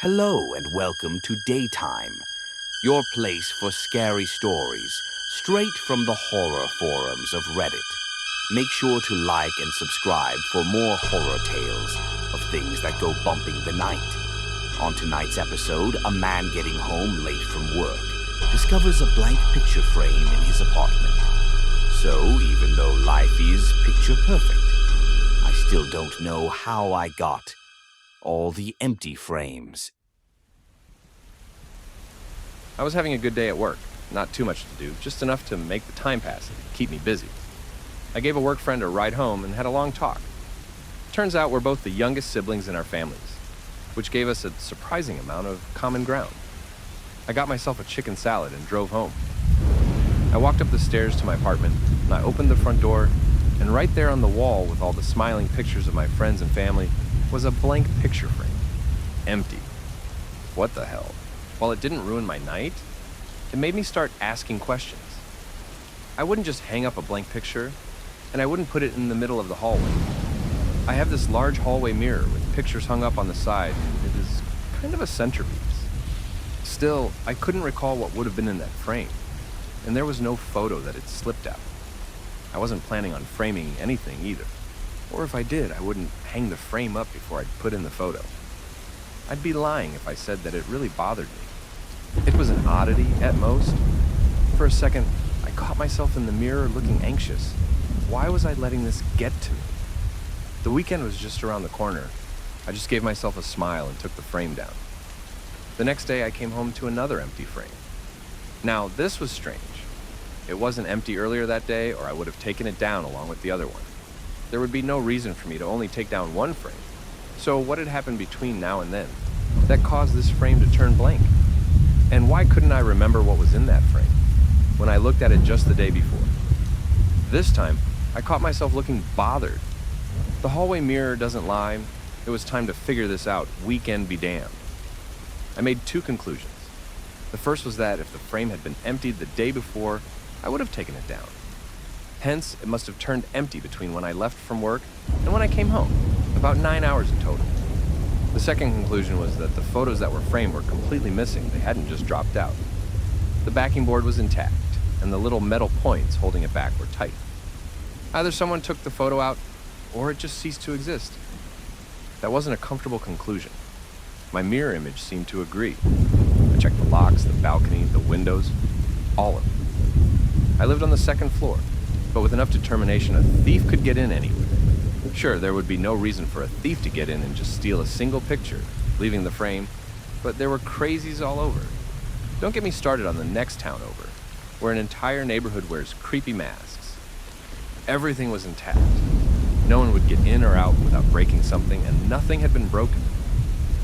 Hello and welcome to Daytime, your place for scary stories, straight from the horror forums of Reddit. Make sure to like and subscribe for more horror tales of things that go bumping the night. On tonight's episode, a man getting home late from work discovers a blank picture frame in his apartment. So, even though life is picture perfect, I still don't know how I got all the empty frames. I was having a good day at work. Not too much to do, just enough to make the time pass and keep me busy. I gave a work friend a ride home and had a long talk. Turns out we're both the youngest siblings in our families, which gave us a surprising amount of common ground. I got myself a chicken salad and drove home. I walked up the stairs to my apartment, and I opened the front door, and right there on the wall with all the smiling pictures of my friends and family was a blank picture frame. Empty. What the hell? While it didn't ruin my night, it made me start asking questions. I wouldn't just hang up a blank picture, and I wouldn't put it in the middle of the hallway. I have this large hallway mirror with pictures hung up on the side, and it is kind of a centerpiece. Still, I couldn't recall what would have been in that frame, and there was no photo that had slipped out. I wasn't planning on framing anything either, or if I did, I wouldn't hang the frame up before I'd put in the photo. I'd be lying if I said that it really bothered me. It was an oddity at most. For a second, I caught myself in the mirror looking anxious. Why was I letting this get to me? The weekend was just around the corner. I just gave myself a smile and took the frame down. The next day, I came home to another empty frame. Now, this was strange. It wasn't empty earlier that day, or I would have taken it down along with the other one. There would be no reason for me to only take down one frame. So what had happened between now and then that caused this frame to turn blank? And why couldn't I remember what was in that frame when I looked at it just the day before? This time, I caught myself looking bothered. The hallway mirror doesn't lie. It was time to figure this out, weekend be damned. I made two conclusions. The first was that if the frame had been emptied the day before, I would have taken it down. Hence, it must have turned empty between when I left from work and when I came home, about 9 hours in total. The second conclusion was that the photos that were framed were completely missing. They hadn't just dropped out. The backing board was intact, and the little metal points holding it back were tight. Either someone took the photo out, or it just ceased to exist. That wasn't a comfortable conclusion. My mirror image seemed to agree. I checked the locks, the balcony, the windows, all of it. I lived on the second floor, but with enough determination, a thief could get in anywhere. Sure, there would be no reason for a thief to get in and just steal a single picture, leaving the frame, but there were crazies all over. Don't get me started on the next town over, where an entire neighborhood wears creepy masks. Everything was intact. No one would get in or out without breaking something, and nothing had been broken.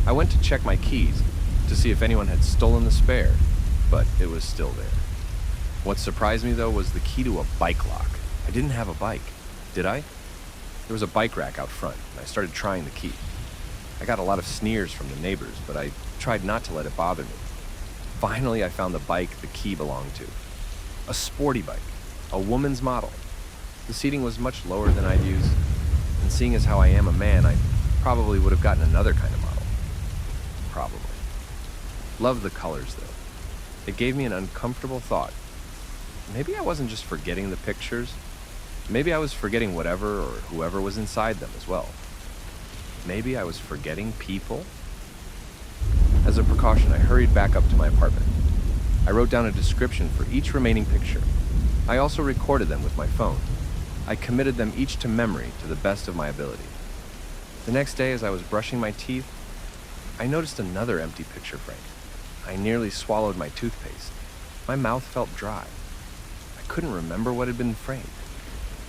I went to check my keys to see if anyone had stolen the spare, but it was still there. What surprised me, though, was the key to a bike lock. I didn't have a bike, did I? There was a bike rack out front, and I started trying the key. I got a lot of sneers from the neighbors, but I tried not to let it bother me. Finally, I found the bike the key belonged to. A sporty bike, a woman's model. The seating was much lower than I'd use, and seeing as how I am a man, I probably would have gotten another kind of model. Probably. Loved the colors, though. It gave me an uncomfortable thought. Maybe I wasn't just forgetting the pictures. Maybe I was forgetting whatever or whoever was inside them as well. Maybe I was forgetting people? As a precaution, I hurried back up to my apartment. I wrote down a description for each remaining picture. I also recorded them with my phone. I committed them each to memory to the best of my ability. The next day, as I was brushing my teeth, I noticed another empty picture frame. I nearly swallowed my toothpaste. My mouth felt dry. I couldn't remember what had been framed.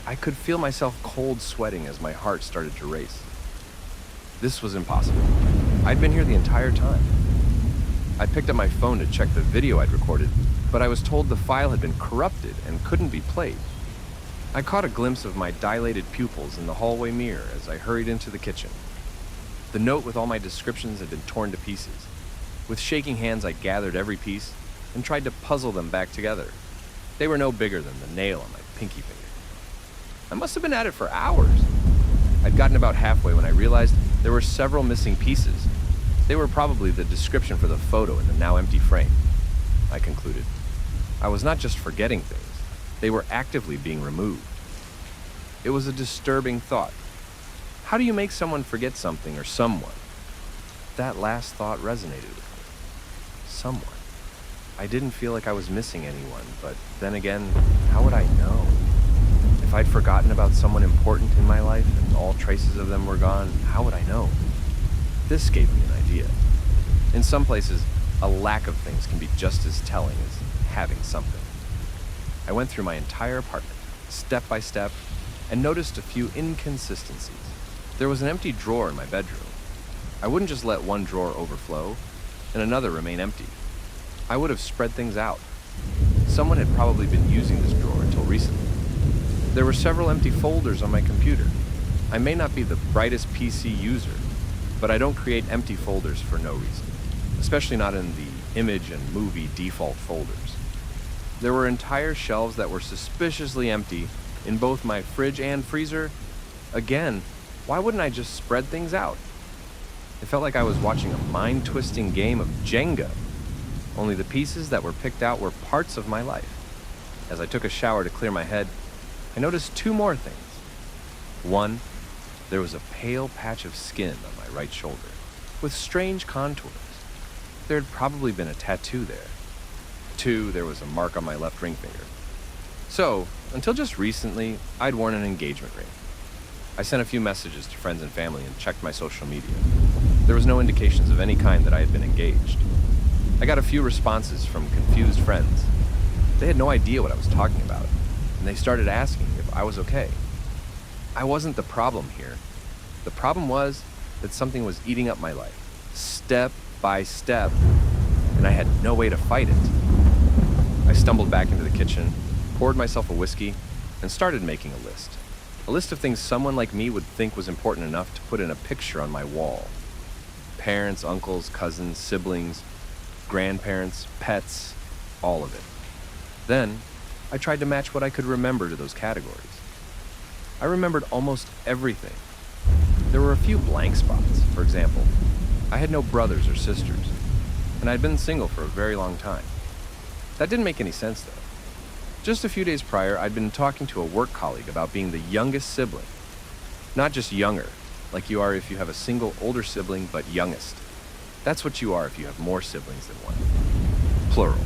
I could feel myself cold sweating as my heart started to race. This was impossible. I'd been here the entire time. I picked up my phone to check the video I'd recorded, but I was told the file had been corrupted and couldn't be played. I caught a glimpse of my dilated pupils in the hallway mirror as I hurried into the kitchen. The note with all my descriptions had been torn to pieces. With shaking hands, I gathered every piece and tried to puzzle them back together. They were no bigger than the nail on my pinky finger. I must have been at it for hours. I'd gotten about halfway when I realized there were several missing pieces. They were probably the description for the photo in the now empty frame, I concluded. I was not just forgetting things, they were actively being removed. It was a disturbing thought. How do you make someone forget something or someone? That last thought resonated with me. Someone. I didn't feel like I was missing anyone, but then again, how would I know? If I'd forgotten about someone important in my life and all traces of them were gone, how would I know? This gave me an idea. In some places, a lack of things can be just as telling as having something. I went through my entire apartment, step by step, and noticed a few inconsistencies. There was an empty drawer in my bedroom. I wouldn't just let one drawer overflow and another remain empty. I would have spread things out. Someone had probably been using this drawer until recently. There were several empty folders on my computer. I may not be the brightest PC user, but I don't create empty folders for no reason, especially not in the image and movie default folders. There were entire shelves that were suspiciously empty in both my fridge and freezer. Again, why wouldn't I just spread things out? It felt like I was watching a mind-twisting game of Jenga, only the pieces that were picked out were parts of my life. As I took a shower to clear my head, I noticed two more things. One, there was a pale patch of skin on my right shoulder, with strange contours. There had probably been a tattoo there. Two, there was a mark on my left ring finger. So, until just recently, I'd worn an engagement ring. I sent a few messages to friends and family and checked my social media. There was no indications of any kind that I had been engaged. I got a few responses from confused friends. They had no idea what I was talking about, and they started asking if I was okay. I wasn't the problem here. The problem was that something was eating up my life, step by step, and I had no way to fight it. I stumbled back into the kitchen, poured myself a whiskey, and started making a list. A list of things someone like me would think was important enough to put in a picture on my wall. Parents, uncles, cousins, siblings, grandparents, pets, all of it. Then, I tried to match what I could remember to those categories. I remembered almost everything. There were a few blank spots. For example, I had no brothers or sisters, and I'd been single for a very long time. That didn't make any sense, though. Just a few days prior, I'd been talking to a work colleague about being the youngest sibling. Not just younger, like you are if you have a single older sibling, but youngest. That's what you are if you have more siblings than one. Plural.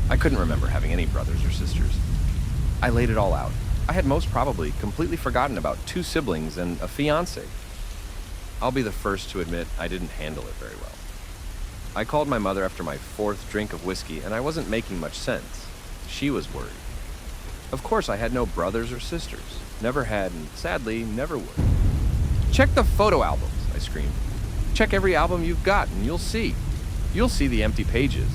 I couldn't remember having any brothers or sisters. I laid it all out. I had most probably completely forgotten about 2 siblings and a fiancé. I'll be the first to admit I didn't handle it very well. I called my mother after my 4th drink of whiskey, and I wasn't making much sense. She was worried. Of course, I had no brothers or sisters. Never had, and sadly, never would. "Check the photo albums," I screamed. "Check every album you've got, and you'll see. You'll see the empty pages."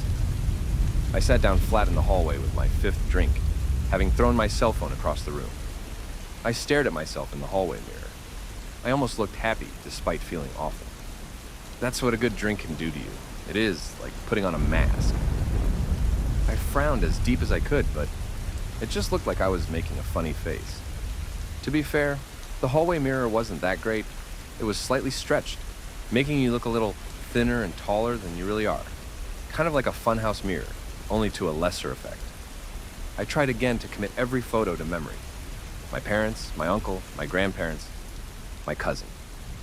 I sat down flat in the hallway with my 5th drink, having thrown my cell phone across the room. I stared at myself in the hallway mirror. I almost looked happy, despite feeling awful. That's what a good drink can do to you. It is like putting on a mask. I frowned as deep as I could, but it just looked like I was making a funny face. To be fair, the hallway mirror wasn't that great. It was slightly stretched, making you look a little thinner and taller than you really are. Kind of like a funhouse mirror, only to a lesser effect. I tried again to commit every photo to memory. My parents, my uncle, my grandparents, my cousin,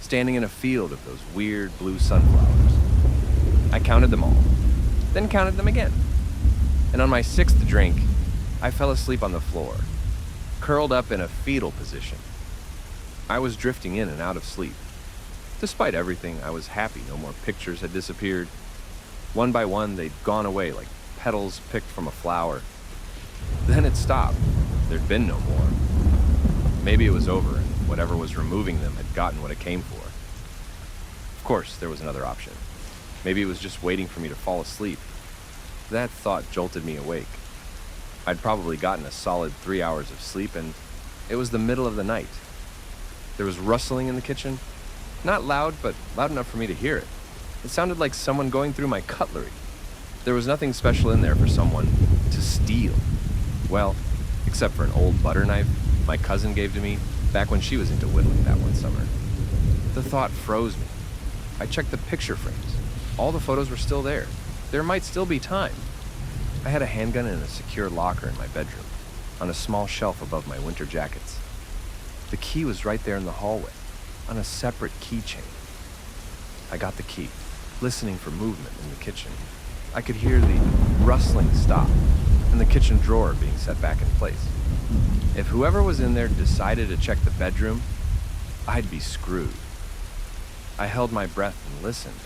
standing in a field of those weird blue sunflowers. I counted them all, then counted them again. And on my 6th drink, I fell asleep on the floor, curled up in a fetal position. I was drifting in and out of sleep. Despite everything, I was happy no more pictures had disappeared. One by one, they'd gone away like petals picked from a flower. Then it stopped. There'd been no more. Maybe it was over, and whatever was removing them had gotten what it came for. Of course, there was another option. Maybe it was just waiting for me to fall asleep. That thought jolted me awake. I'd probably gotten a solid 3 hours of sleep, and it was the middle of the night. There was rustling in the kitchen. Not loud, but loud enough for me to hear it. It sounded like someone going through my cutlery. There was nothing special in there for someone to steal. Well, except for an old butter knife my cousin gave to me back when she was into whittling that one summer. The thought froze me. I checked the picture frames. All the photos were still there. There might still be time. I had a handgun in a secure locker in my bedroom, on a small shelf above my winter jackets. The key was right there in the hallway, on a separate keychain. I got the key, listening for movement in the kitchen. I could hear the rustling stop and the kitchen drawer being set back in place. If whoever was in there decided to check the bedroom, I'd be screwed. I held my breath and listened.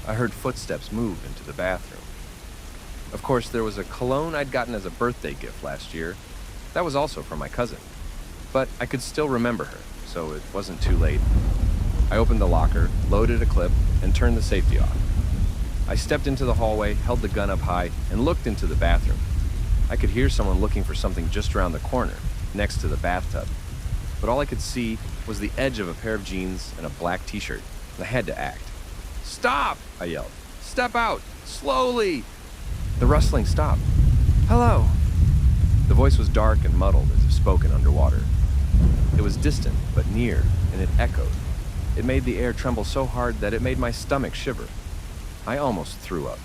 I heard footsteps move into the bathroom. Of course, there was a cologne I'd gotten as a birthday gift last year. That was also from my cousin. But I could still remember her, so it wasn't too late. I opened the locker, loaded a clip, and turned the safety off. I stepped into the hallway, held the gun up high, and looked into the bathroom. I could hear someone looking for something just around the corner, next to the bathtub. But all I could see was the edge of a pair of jeans and a black t-shirt, and I had to act. "Stop!" I yelled. "Step out! Slowly!" The rustling stopped. "Hello!" The voice was dark and muddled, as if spoken underwater. It was distant, but near, and it echoed. It made the air tremble so hard that it made my stomach shiver. I almost threw up.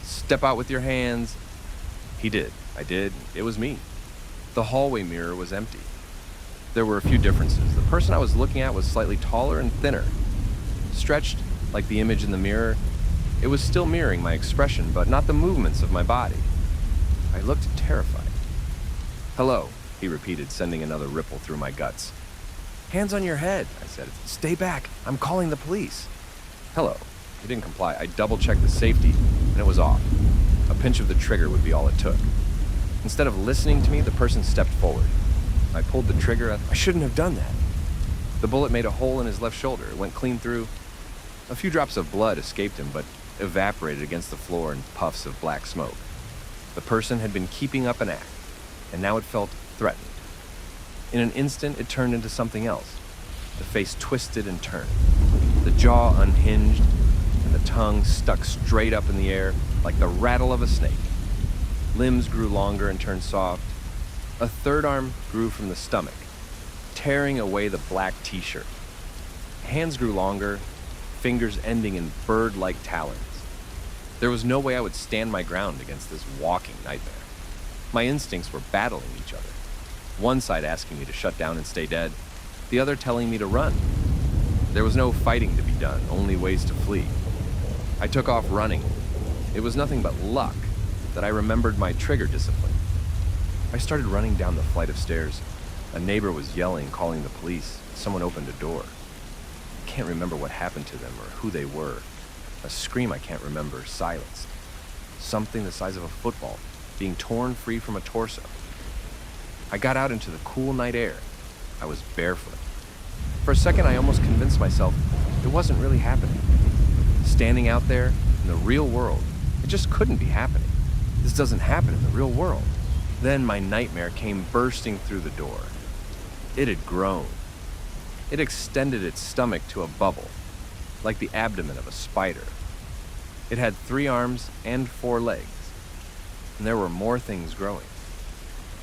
"Step out with your hands." He did. I did. It was me. The hallway mirror was empty. There were a few differences. The person I was looking at was slightly taller and thinner. Stretched, like the image in the mirror, it was still mirroring my expression, but not the movements of my body. I looked terrified. "Hello," he repeated, sending another ripple through my guts. "Hands on your head," I said. "Stay back. I'm calling the police." "Hello." He didn't comply. I double-checked the safety, and it was off. A pinch of the trigger would be all it took. Instead of listening to me, the person stepped forward. I pulled the trigger. I shouldn't have done that. The bullet made a hole in his left shoulder. It went clean through. A few drops of blood escaped him, but evaporated against the floor in puffs of black smoke. The person had been keeping up an act, and now it felt threatened. In an instant, it turned into something else. The face twisted and turned. The jaw unhinged, and the tongue stuck straight up in the air like the rattle of a snake. Limbs grew longer and turned soft. A third arm grew from the stomach, tearing away the black t-shirt. Hands grew longer, fingers ending in bird-like talons. There was no way I would stand my ground against this walking nightmare. My instincts were battling each other. One side asking me to shut down and stay dead, the other telling me to run. There was no fighting to be done, only ways to flee. I took off running. It was nothing but luck that I remembered my trigger discipline. I started running down the flight of stairs. A neighbor was yelling, calling the police. Someone opened a door. I can't remember what happened to them or who they were. A scream I can't remember, silenced. Something the size of a football, being torn free from a torso. I got out into the cool night air. I was barefoot. For a second, I almost convinced myself it wasn't really happening. Standing out there in the real world, it just couldn't be happening. This doesn't happen in the real world. Then my nightmare came bursting through the door. It had grown. It extended its stomach to a bubble, like the abdomen of a spider. It had 3 arms and 4 legs, and there were more things growing.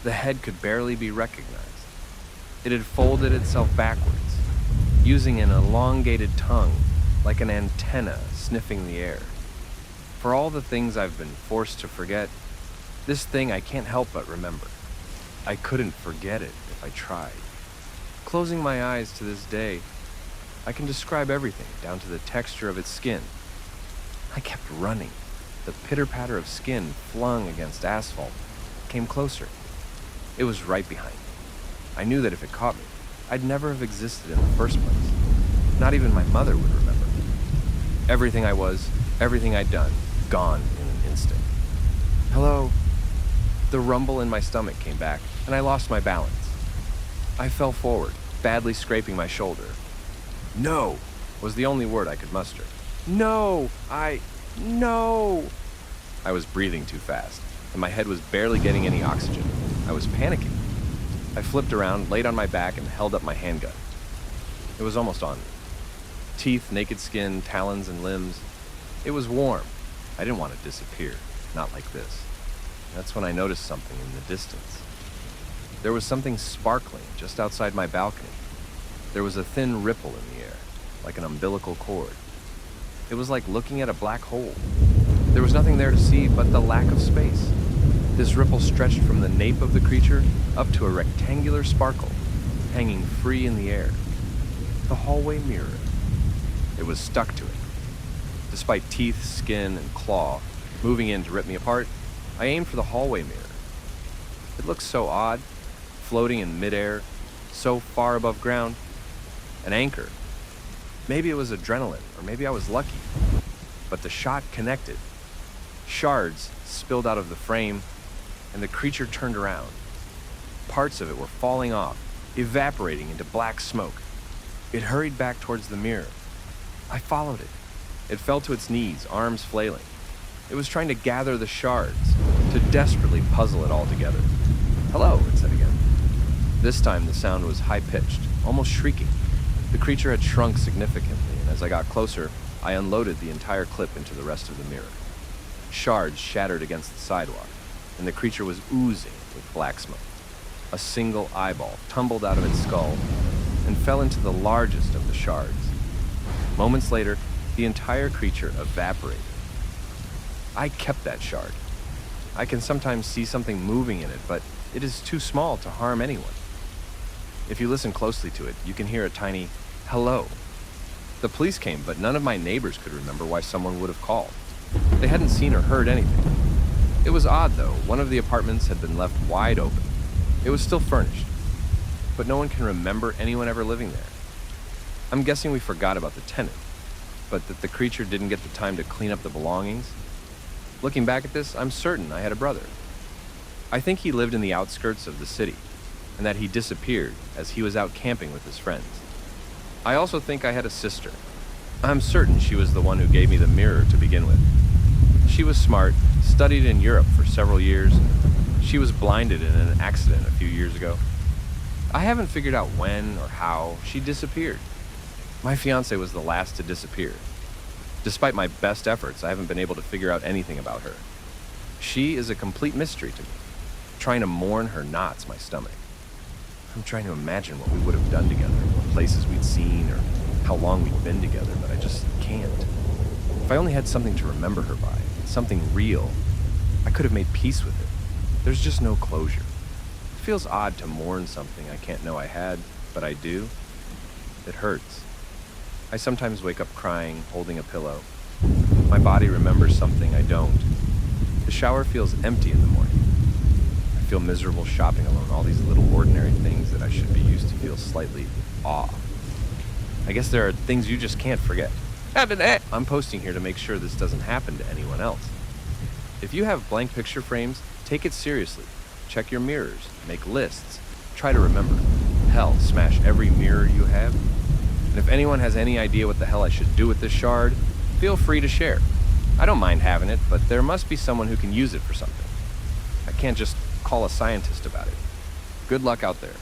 The head could barely be recognized. It had folded itself backwards, using an elongated tongue like an antenna sniffing the air. For all the things I've been forced to forget, this thing I can't help but remember. I couldn't forget it if I tried. Closing my eyes to this day, I can describe everything down to the texture of its skin. I kept running. The pitter-patter of skin flung against asphalt came closer. It was right behind me. I knew that if it caught me, I'd never have existed in the first place. Not even my mother would remember me. Everything I was, everything I'd done, gone in an instant. "Hello?" The rumble in my stomach came back, and I lost my balance. I fell forward, badly scraping my shoulder. "No!" was the only word I could muster. "No! No!" I was breathing too fast, and my head was barely getting any oxygen. I was panicking. I flipped around, laid on my back, and held up my handgun. It was almost on me. Teeth, naked skin, talons, and limbs. It was warm. I didn't want to disappear, not like this. That's when I noticed something in the distance. There was something sparkling just outside my balcony. There was a thin ripple in the air, like an umbilical cord. It was like looking at a black hole. There was nothing there to see but the lack of space. This ripple stretched from the nape of the creature up to a rectangular sparkle, hanging free in the air. The hallway mirror. It was stuck to it. Despite teeth, skin, and claw moving in to rip me apart, I aimed for the hallway mirror. It looked so odd, floating in midair, so far above ground. An anchor. Maybe it was adrenaline, or maybe I was lucky. But the shot connected. Shards spilled out of the frame, and the creature turned around. Parts of it were falling off, evaporating into black smoke. It hurried back towards the mirror. I followed it. It fell to its knees, arms flailing. It was trying to gather the shards, to desperately puzzle it all together. "Hello," it said again. This time the sound was high-pitched, almost shrieking. The creature had shrunk significantly, and as I got closer, I unloaded the entire clip into the rest of the mirror. Shards shattered against the sidewalk, and the creature was oozing with black smoke. A single eyeball tumbled out of its skull and fell into the largest of the shards. Moments later, the entire creature evaporated. I kept that shard. I can sometimes see something moving in it, but it is too small to harm anyone. If you listen closely to it, you can hear a tiny hello. The police came, but none of my neighbors could remember why someone would have called. They hadn't seen or heard anything. It was odd, though. One of the apartments had been left wide open. It was still furnished, but no one can remember anyone ever living there. I'm guessing we forgot about the tenant, but that the creature didn't get the time to clean up the belongings. Looking back at this, I'm certain I had a brother. I think he lived in the outskirts of the city, and that he disappeared as he was out camping with his friends. I also think I had a sister. I'm certain she was the one who gave me the mirror to begin with. She was smart, studied in Europe for several years. She was blinded in an accident a few years ago. I haven't figured out when or how she disappeared. My fiancée was the last to disappear. Despite my best efforts, I haven't been able to figure out anything about her. She is a complete mystery to me. Trying to mourn her knots my stomach. I'm trying to imagine what we would have done together, what places we'd seen, or how long we'd been together, but I just can't. If I only had something to remember her by, something real, I could have made peace with it. There's just no closure. It feels odd to mourn something I can't know I had, but I do. It hurts. I sometimes wake up crying, holding a pillow. My body remembers something I don't. The shower feels empty in the morning. I feel miserable shopping alone, all these little ordinary things that I should be used to feel slightly awe. I guess there are things you just can't forget. I'm posting here to make sure this doesn't happen to anyone else. If you have blank picture frames, take it seriously. Check your mirrors, make lists, try to remember. Hell, smash every mirror you have. And if anyone has any idea what the hell I should do with this shard, feel free to share. I don't mind having it, but there must be someone who can use it for something. I can't just call a scientist about it. Good luck out there.